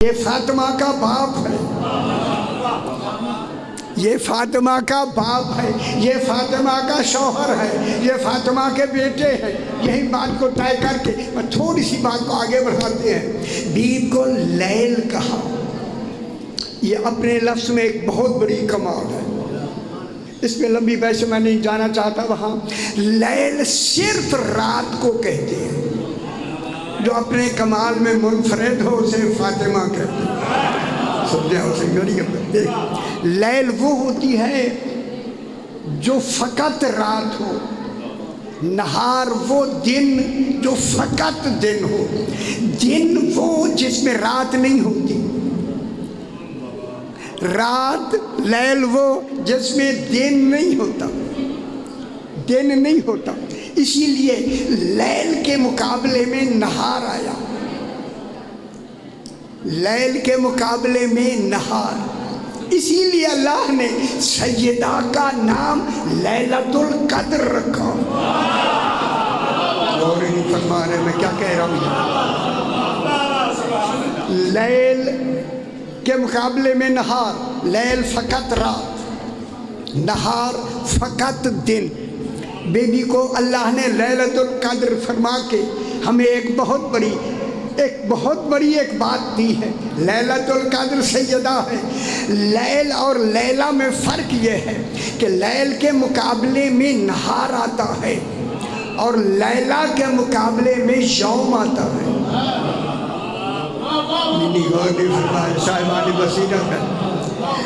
یہ فاطمہ کا باپ ہے، یہ فاطمہ کا باپ ہے، یہ فاطمہ کا شوہر ہے، یہ فاطمہ کے بیٹے ہیں۔ یہی بات کو طے کر کے میں تھوڑی سی بات کو آگے بڑھاتے ہیں۔ بیوی کو لیل کہا، یہ اپنے لفظ میں ایک بہت بڑی کمال ہے۔ اس میں لمبی بحث میں نہیں جانا چاہتا وہاں۔ لیل صرف رات کو کہتے ہیں، جو اپنے کمال میں منفرد ہو اسے فاطمہ کہتے ہیں۔ سمجھا اسے دیکھ، لیل وہ ہوتی ہے جو فقط رات ہو، نہار وہ دن جو فقط دن ہو، دن وہ جس میں رات نہیں ہوتی، رات لیل وہ جس میں دن نہیں ہوتا، دن نہیں ہوتا۔ اسی لیے لیل کے مقابلے میں نہار آیا، لیل کے مقابلے میں نہار۔ اسی لیے اللہ نے سیدہ کا نام لیلۃ القدر رکھا۔ اور نہیں فرما رہے میں کیا کہہ رہا ہوں۔ لیل کے مقابلے میں نہار، لیل فقط رات، نہار فقط دن۔ بیبی کو اللہ نے لیلۃ القدر فرما کے ہمیں ایک بہت بڑی بات دی ہے۔ لیلۃ القدر سیدہ ہے۔ لیل اور لیلہ میں فرق یہ ہے کہ لیل کے مقابلے میں نہار آتا ہے اور لیلہ کے مقابلے میں یوم آتا ہے۔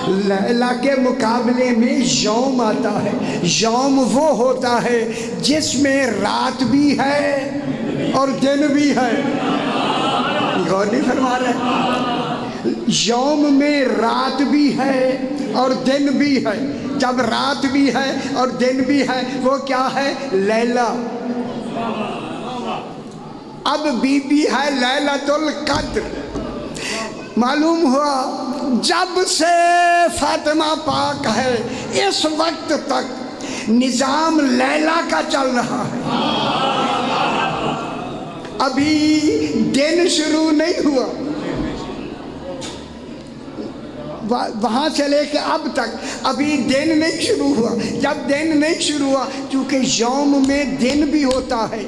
لیلہ کے مقابلے میں یوم آتا ہے۔ یوم وہ ہوتا ہے جس میں رات بھی ہے اور دن بھی ہے۔ غور نہیں فرما رہے؟ یوم میں رات بھی ہے اور دن بھی ہے۔ جب رات بھی ہے اور دن بھی ہے وہ کیا ہے؟ لیلہ۔ اب بی بی ہے لیلۃ القدر۔ معلوم ہوا جب سے فاطمہ پاک ہے اس وقت تک نظام لیلہ کا چل رہا ہے، ابھی دن شروع نہیں ہوا۔ وہاں سے لے کے اب تک ابھی دن نہیں شروع ہوا۔ جب دن نہیں شروع ہوا، چونکہ یوم میں دن بھی ہوتا ہے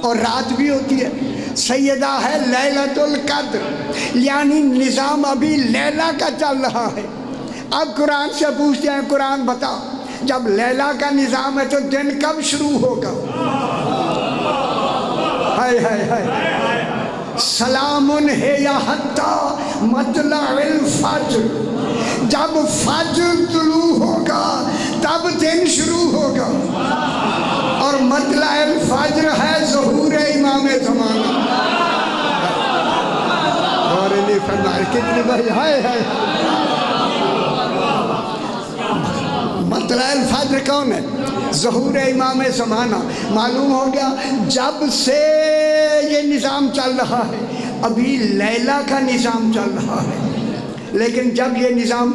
اور رات بھی ہوتی ہے، سیدہ ہے لیلۃ القدر، یعنی نظام ابھی لیلہ کا چل رہا ہے۔ اب قرآن سے پوچھتے ہیں، قرآن بتا جب لیلہ کا نظام ہے تو دن کب شروع ہوگا؟ ہائے ہائے ہائے، سلام ہے حتی مطلع الفجر، جب فجر طلوع ہوگا تب دن شروع ہوگا، اور مطلع الفجر ہے ظہور امام زمانہ۔ اور نہیں فرمائے کتنی بھائی ہائے ہائے، مطلع الفجر کون ہے؟ ظہور امام زمانہ۔ معلوم ہو گیا جب سے یہ نظام چل رہا ہے ابھی لیلہ کا نظام چل رہا ہے، لیکن جب یہ نظام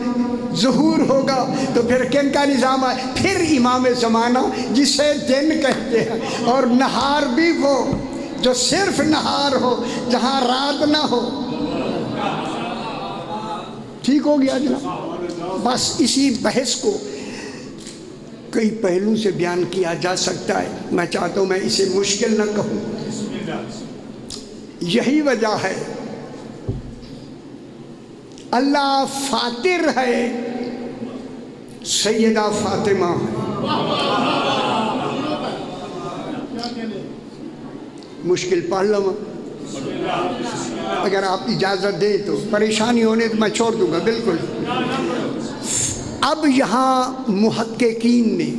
ظہور ہوگا تو پھر کن کا نظام ہے؟ پھر امام زمانہ جسے دن کہتے ہیں، اور نہار بھی وہ جو صرف نہار ہو جہاں رات نہ ہو۔ ٹھیک ہو گیا جناب؟ بس اسی بحث کو کئی پہلو سے بیان کیا جا سکتا ہے، میں چاہتا ہوں میں اسے مشکل نہ کہوں۔ یہی وجہ ہے اللہ فاتر ہے، سیدہ فاطمہ ہے۔ مشکل پڑھ لوں اگر آپ اجازت دیں تو، پریشانی ہونے تو میں چھوڑ دوں گا بالکل۔ اب یہاں محققین نے،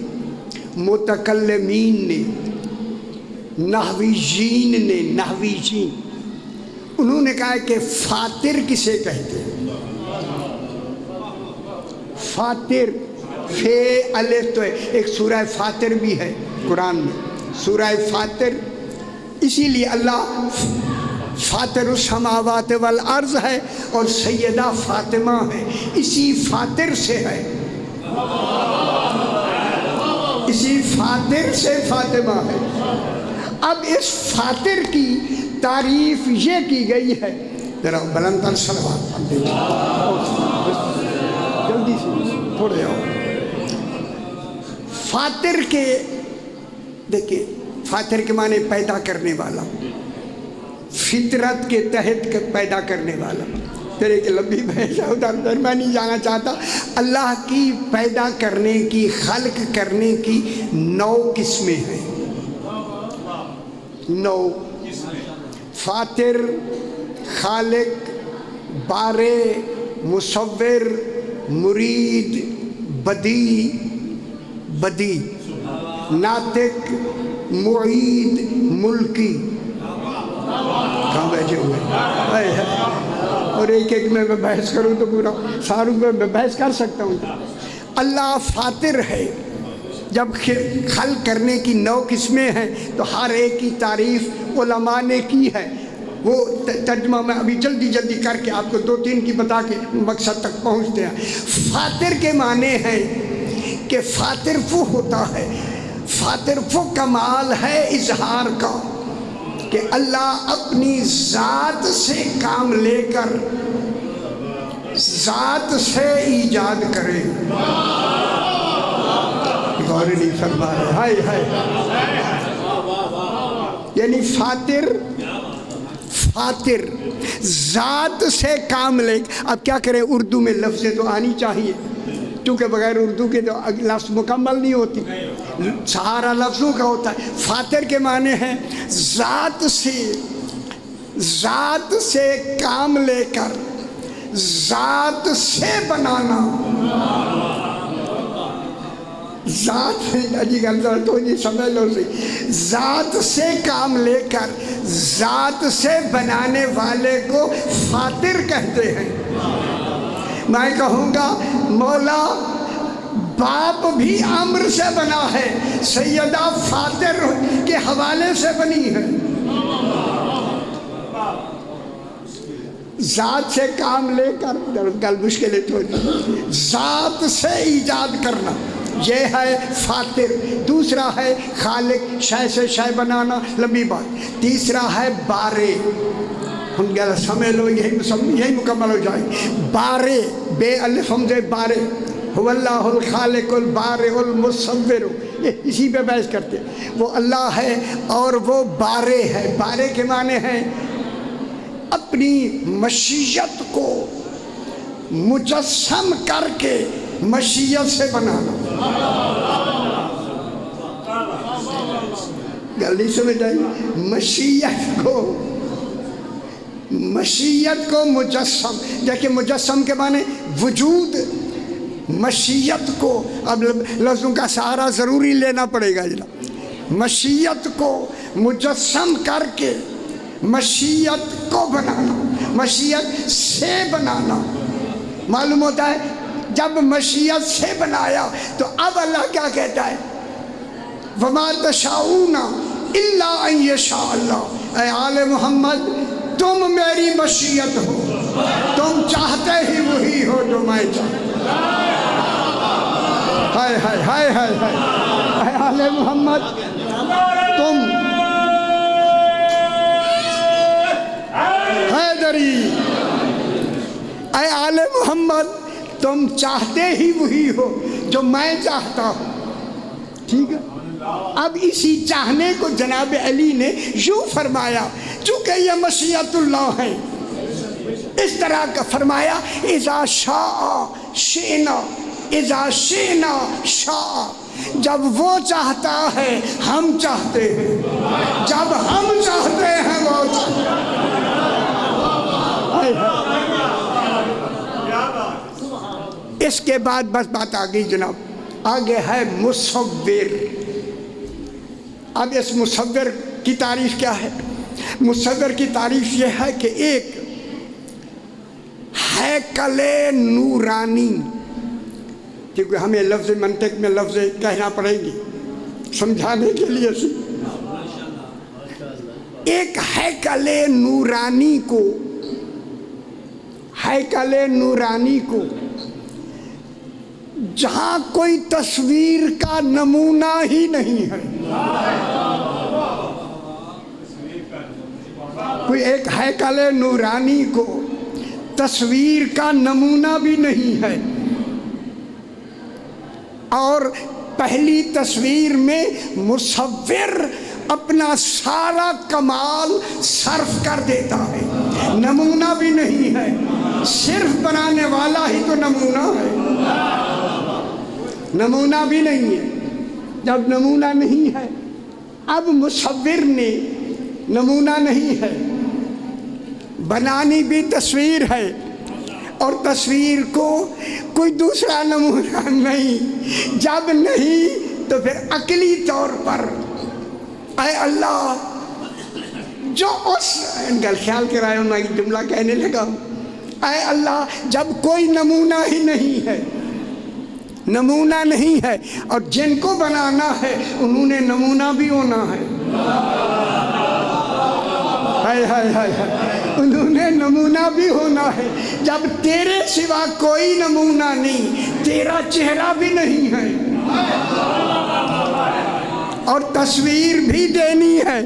متکلمین نے، نحویین انہوں نے کہا کہ فاتر کسے کہتے ہیں؟ فاتر، فے الف تو ہے، ایک سورہ فاتر بھی ہے قرآن میں، سورہ فاتر۔ اسی لیے اللہ فاتر السماوات والارض ہے اور سیدہ فاطمہ ہے، اسی فاتر سے ہے، اسی فاتر سے فاطمہ ہے۔ اب اس فاتر کی تعریف یہ کی گئی ہے ذرا بلند تر صلوات پڑھ دیجیے، جلدی سے تھوڑے اور۔ فاطر کے دیکھیں، فاطر کے معنی پیدا کرنے والا، فطرت کے تحت پیدا کرنے والا۔ پھر ایک لمبی بحث ہے ادھر میں نہیں جانا چاہتا۔ اللہ کی پیدا کرنے کی، خلق کرنے کی 9 قسمیں ہیں، 9۔ فاطر، خالق، بارے، مصور، مرید، بدی، ناطق، معید، ملکی۔ کہاں بیٹھے ہوئے؟ اور ایک میں بحث کروں تو پورا ساروں میں بحث کر سکتا ہوں۔ اللہ فاطر ہے۔ جب خلق کرنے کی 9 قسمیں ہیں تو ہر ایک کی تعریف علماء نے کی ہے۔ وہ ترجمہ میں ابھی جلدی کر کے آپ کو 2-3 کی بتا کے مقصد تک پہنچتے ہیں۔ فاطر کے معنی ہے کہ فاطر وہ ہوتا ہے، فاطر وہ کمال ہے اظہار کا کہ اللہ اپنی ذات سے کام لے کر ذات سے ایجاد کرے۔ غور نہیں فرما رہے، ہائے ہائے۔ یعنی فاطر ذات سے کام لے۔ اب کیا کریں، اردو میں لفظیں تو آنی چاہیے، کیونکہ بغیر اردو کے تو لفظ مکمل نہیں ہوتی، سہارا لفظوں کا ہوتا ہے۔ فاطر کے معنی ہے ذات سے کام لے کر ذات سے بنانا۔ ذات تو نہیں سمجھ لو صحیح، ذات سے کام لے کر ذات سے بنانے والے کو فاطر کہتے ہیں۔ میں کہوں گا مولا باپ بھی امر سے بنا ہے، سیدہ فاطر کے حوالے سے بنی ہے۔ ذات سے کام لے کر، گل مشکل ہے، ذات سے ایجاد کرنا، یہ ہے فاطر۔ دوسرا ہے خالق، شے سے شے بنانا، لمبی بات۔ تیسرا ہے بارے، ہم گل سمجھ لو، یہی مکمل ہو جائے گی۔ بارے، بے الف حمزے بارے، هو اللہ الخالق البارئ المصور، اسی پہ بحث کرتے ہیں۔ وہ اللہ ہے اور وہ بارے ہے۔ بارے کے معنی ہیں اپنی مشیت کو مجسم کر کے مشیت سے بنانا۔ جلدی سمجھ آئی، مشیت کو مجسم۔ دیکھیں مجسم کے معنی وجود، مشیت کو، اب لفظوں کا سہارا ضروری لینا پڑے گا جناب۔ مشیت کو مجسم کر کے مشیت کو بنانا، مشیت سے بنانا۔ معلوم ہوتا ہے جب مشیت سے بنایا تو اب اللہ کیا کہتا ہے، وَمَا تَشَاءُونَ إِلَّا أَن يَشَاءَ اللَّهُ۔ اے آل محمد تم میری مشیت ہو، تم چاہتے ہی وہی ہو جو میں چاہتا۔ ہائے ہائے ہائے ہائے ہائے، اے آل محمد تم حیدری، اے آل محمد تم چاہتے ہی وہی ہو جو میں چاہتا ہوں۔ ٹھیک ہے، اب اسی چاہنے کو جناب علی نے یوں فرمایا، چونکہ یہ مشیت اللہ ہے، اس طرح کا فرمایا اذا شاء شئنا، اذا شئنا شاء۔ جب وہ چاہتا ہے ہم چاہتے ہیں، جب ہم چاہتے ہیں وہ چاہتے ہیں۔ اس کے بعد بس بات آگئی جناب، آگے ہے مصور۔ اب اس مصور کی تعریف کیا ہے؟ مصور کی تعریف یہ ہے کہ ایک ہیکل نورانی، کیونکہ ہمیں لفظ منطق میں لفظ کہنا پڑیں گے سمجھانے کے لیے، ایک ہیکل نورانی کو، ہیکل نورانی کو جہاں کوئی تصویر کا نمونہ ہی نہیں ہے، کوئی ایک ہیکل نورانی کو تصویر کا نمونہ بھی نہیں ہے، اور پہلی تصویر میں مصور اپنا سارا کمال صرف کر دیتا ہے، نمونہ بھی نہیں ہے، صرف بنانے والا ہی تو نمونہ ہے، نمونہ بھی نہیں ہے۔ جب نمونہ نہیں ہے، اب مصور نے نمونہ نہیں ہے، بنانی بھی تصویر ہے، اور تصویر کو کوئی دوسرا نمونہ نہیں۔ جب نہیں تو پھر عقلی طور پر اے اللہ جو اس ان کا خیال کرائے میں جملہ کہنے لگا، اے اللہ جب کوئی نمونہ ہی نہیں ہے، نمونہ نہیں ہے، اور جن کو بنانا ہے انہوں نے نمونہ بھی ہونا ہے، ہائے ہائے ہائے ہائے، انہوں نے نمونہ بھی ہونا ہے۔ جب تیرے سوا کوئی نمونہ نہیں، تیرا چہرہ بھی نہیں ہے، اور تصویر بھی دینی ہے،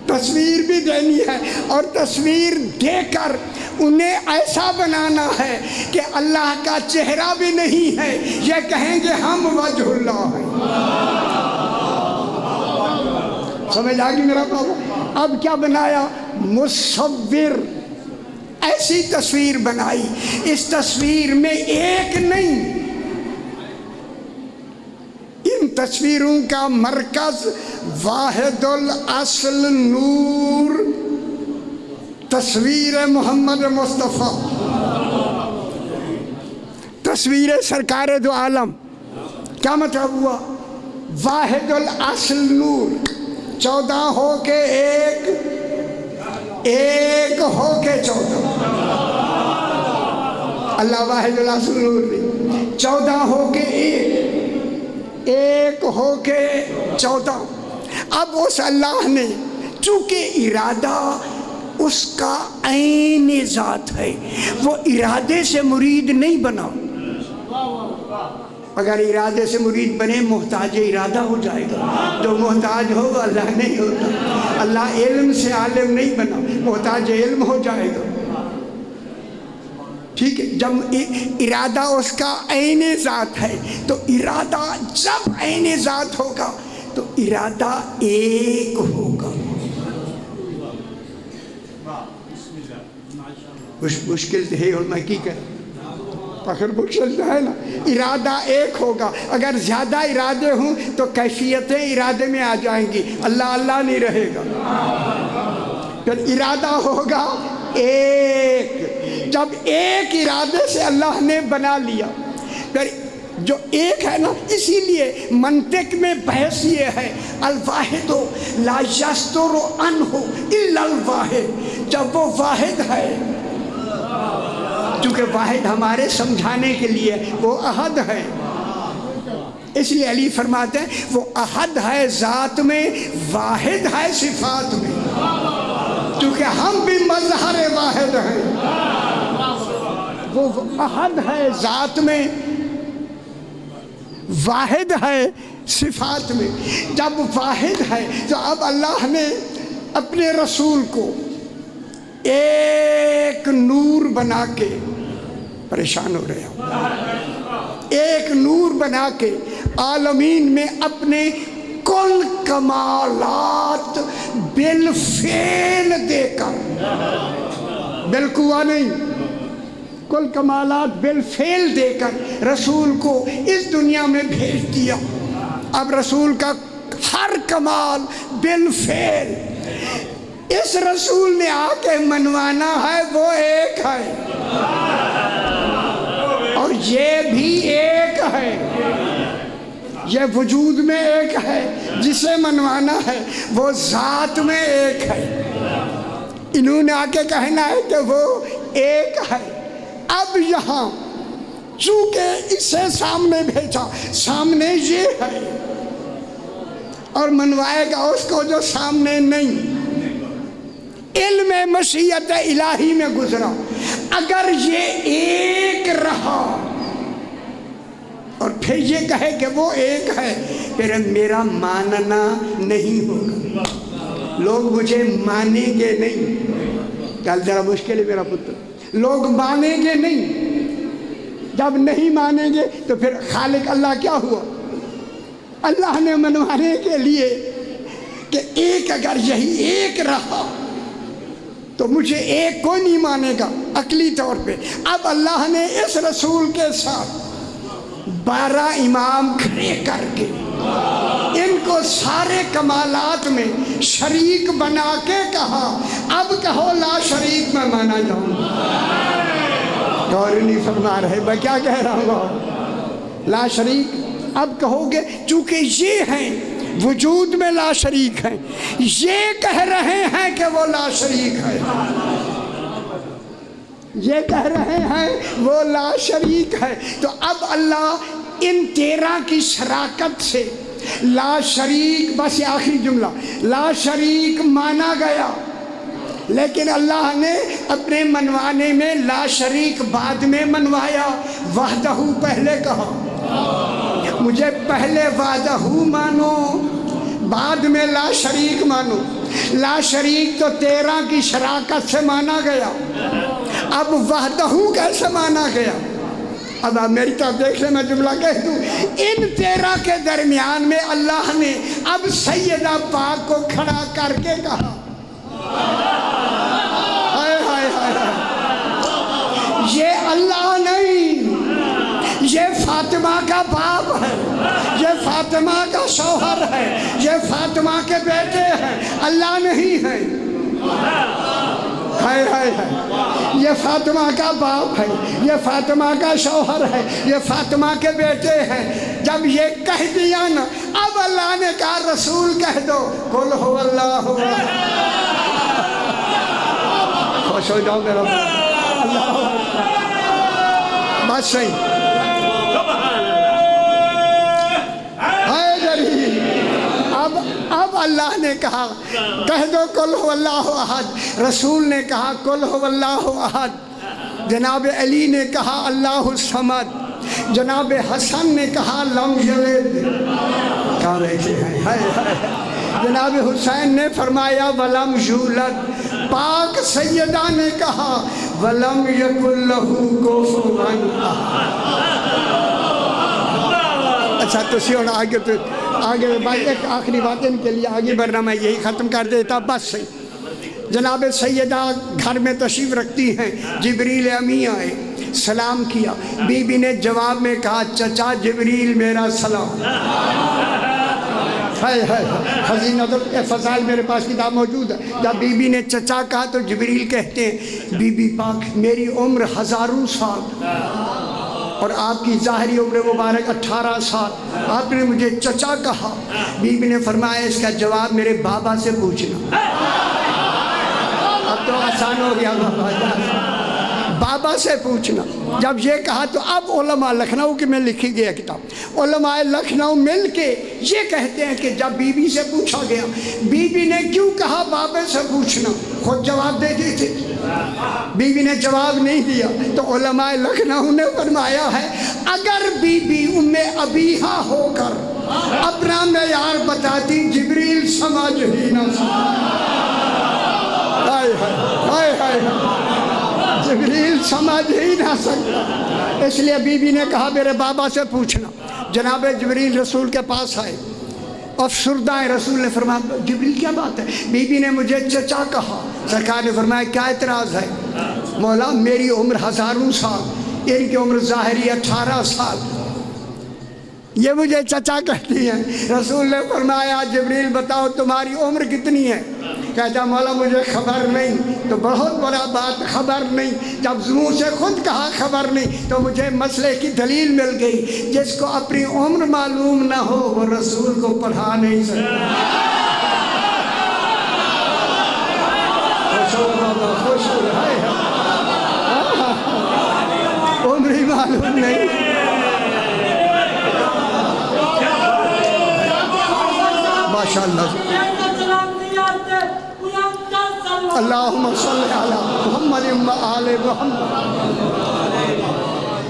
تصویر بھی دینی ہے، اور تصویر دے کر انہیں ایسا بنانا ہے کہ اللہ کا چہرہ بھی نہیں ہے، یہ کہیں گے ہم وجہ اللہ ہیں۔ سمجھ آگی میرا بابا؟ اب کیا بنایا؟ مصور ایسی تصویر بنائی، اس تصویر میں ایک نہیں، ان تصویروں کا مرکز واحد الاصل نور تصویر محمد مصطفیٰ، تصویر سرکار دو عالم۔ کیا مطلب ہوا؟ واحد الاصل نور، 14 ہو کے ایک، ایک ہو کے 14، اللہ واحد الاصل نور نہیں، 14 ہو کے ایک، ایک ہو کے 14۔ اب اس اللہ نے چونکہ ارادہ اس کا عین ذات ہے، وہ ارادے سے مرید نہیں بنا۔ اگر ارادے سے مرید بنے محتاج ارادہ ہو جائے گا، جو محتاج ہو اللہ نہیں ہوتا۔ اللہ علم سے عالم نہیں بنا، محتاج علم ہو جائے گا، ٹھیک ہے۔ جب ارادہ اس کا عین ذات ہے تو ارادہ جب عین ذات ہوگا تو ارادہ ایک ہوگا۔ مشکل ہے اور میں کی کروں، فخر مشکل ہے نا۔ ارادہ ایک ہوگا، اگر زیادہ ارادے ہوں تو کیفیتیں ارادے میں آ جائیں گی، اللہ اللہ نہیں رہے گا۔ پھر ارادہ ہوگا ایک، جب ایک ارادے سے اللہ نے بنا لیا، پھر جو ایک ہے نا، اسی لیے منطق میں بحث یہ ہے الواحد لا یصدر عنہ الا الواحد، جب وہ واحد ہے، چونکہ واحد ہمارے سمجھانے کے لیے وہ احد ہے، اس لیے علی فرماتے ہیں وہ احد ہے ذات میں، واحد ہے صفات میں، چونکہ ہم بھی مظہر واحد ہیں۔ وہ احد ہے ذات میں، واحد ہے صفات میں۔ جب واحد ہے تو اب اللہ نے اپنے رسول کو ایک نور بنا کے، پریشان ہو رہے ہو، ایک نور بنا کے عالمین میں اپنے کل کمالات بالفعل دے کر، بالقوہ نہیں، کل کمالات بالفعل دے کر رسول کو اس دنیا میں بھیج دیا۔ اب رسول کا ہر کمال بالفعل، اس رسول نے آ کے منوانا ہے وہ ایک ہے، اور یہ بھی ایک ہے، یہ وجود میں ایک ہے، جسے منوانا ہے وہ ذات میں ایک ہے۔ انہوں نے آ کے کہنا ہے کہ وہ ایک ہے۔ اب یہاں چونکہ اسے سامنے بھیجا، سامنے یہ ہے، اور منوائے گا اس کو جو سامنے نہیں۔ علم مشیت الہی میں گزرا، اگر یہ ایک رہا اور پھر یہ کہے کہ وہ ایک ہے، پھر میرا ماننا نہیں ہوگا۔ لوگ مجھے مانیں گے نہیں. کل ذرا مشکل ہے میرا پتر. لوگ مانیں گے نہیں. جب نہیں مانیں گے تو پھر خالق اللہ کیا ہوا؟ اللہ نے منوانے کے لیے کہ ایک اگر یہی ایک رہا تو مجھے ایک کوئی نہیں مانے گا عقلی طور پہ. اب اللہ نے اس رسول کے ساتھ 12 امام کھڑے کر کے ان کو سارے کمالات میں شریک بنا کے کہا اب کہو لا شریک میں مانا جاؤں. غور نہیں فرما رہے میں کیا کہہ رہا ہوں؟ لا شریک اب کہو گے چونکہ یہ ہیں وجود میں لا شریک ہیں، یہ کہہ رہے ہیں کہ وہ لا شریک ہے، یہ کہہ رہے ہیں وہ لا شریک ہے. تو اب اللہ ان 13 کی شراکت سے لا شریک، بس یہ آخری جملہ، لا شریک مانا گیا. لیکن اللہ نے اپنے منوانے میں لا شریک بعد میں منوایا. وحدہ پہلے کہا، مجھے پہلے وحدہ مانو بعد میں لا شریک مانو. لا شریک تو 13 کی شراکت سے مانا گیا، اب وحدہ کیسے مانا گیا؟ اب آپ میری طرف دیکھ لیں، میں جملہ کہہ دوں. ان 13 کے درمیان میں اللہ نے اب سیدہ پاک کو کھڑا کر کے کہا یہ اللہ نہیں، یہ فاطمہ کا باپ ہے، یہ فاطمہ کا شوہر ہے، یہ فاطمہ کے بیٹے ہیں، اللہ نہیں ہے. یہ فاطمہ کا باپ ہے، یہ فاطمہ کا شوہر ہے، یہ فاطمہ کے بیٹے ہیں. جب یہ کہہ دیا نا اب اللہ نے کہا رسول کہہ دو قل هو اللہ. خوش ہو جاؤ میرا اللہ، بس صحیح. اب اللہ نے کہا کہہ دو قل هو اللہ احد. رسول نے کہا قل هو اللہ احد. جناب علی نے کہا اللہ الصمد. جناب حسن نے کہا لم یلد. کہاں بیٹھے ہیں؟ جناب حسین نے فرمایا ولم یولد. پاک سیدہ نے کہا ولم یکن لہ کفوا احد. اچھا تو سیون آگے ایک آخری بات ان کے لیے آگے بڑھنا میں یہی ختم کر دیتا بس صحیح. جناب سیدہ گھر میں تشریف رکھتی ہیں. جبریل امی آئے، سلام کیا. بی بی نے جواب میں کہا چچا جبریل میرا سلام. خزینۃ الفضائل میرے پاس کتاب موجود ہے. جب بی بی نے چچا کہا تو جبریل کہتے ہیں بی بی پاک میری عمر 1000 سال اور آپ کی ظاہری عمر مبارک 18 سال، آپ نے مجھے چچا کہا. بی بی نے فرمایا اس کا جواب میرے بابا سے پوچھنا. اب تو آسان ہو گیا، بابا سے پوچھنا. جب یہ کہا تو اب علماء لکھنؤ کے میں لکھی گیا کتاب، علماء لکھنؤ مل کے یہ کہتے ہیں کہ جب بی بی سے پوچھا گیا بی بی نے کیوں کہا بابے سے پوچھنا، خود جواب دے دی تھی. بی بی نے جواب نہیں دیا تو علماء لکھنؤ نے فرمایا ہے اگر بی بی ام ابیہا ہو کر اپنا معیار بتاتی جبریل سمجھ ہی نہ جبریل سمجھ ہی نہ سکتا. اس لیے بی بی نے کہا میرے بابا سے پوچھنا. جناب جبریل رسول کے پاس آئے، افسردہ ہیں. رسول نے فرمایا جبریل کیا بات ہے؟ بی بی نے مجھے چچا کہا. سرکار نے فرمایا کیا اعتراض ہے؟ مولا میری عمر 1000 سال، ان کی عمر ظاہری 18 سال، یہ مجھے چچا کہتی ہیں. رسول نے فرمایا جبریل بتاؤ تمہاری عمر کتنی ہے؟ کہتا مولا مجھے خبر نہیں. تو بہت بڑا بات خبر نہیں. جب منہ سے خود کہا خبر نہیں تو مجھے مسئلے کی دلیل مل گئی. جس کو اپنی عمر معلوم نہ ہو وہ رسول کو پڑھا نہیں سکتا. خوش ہو رہا ہے، عمر ہی معلوم نہیں. ماشاءاللہ. اللہم صلی علی محمد و آل محمد.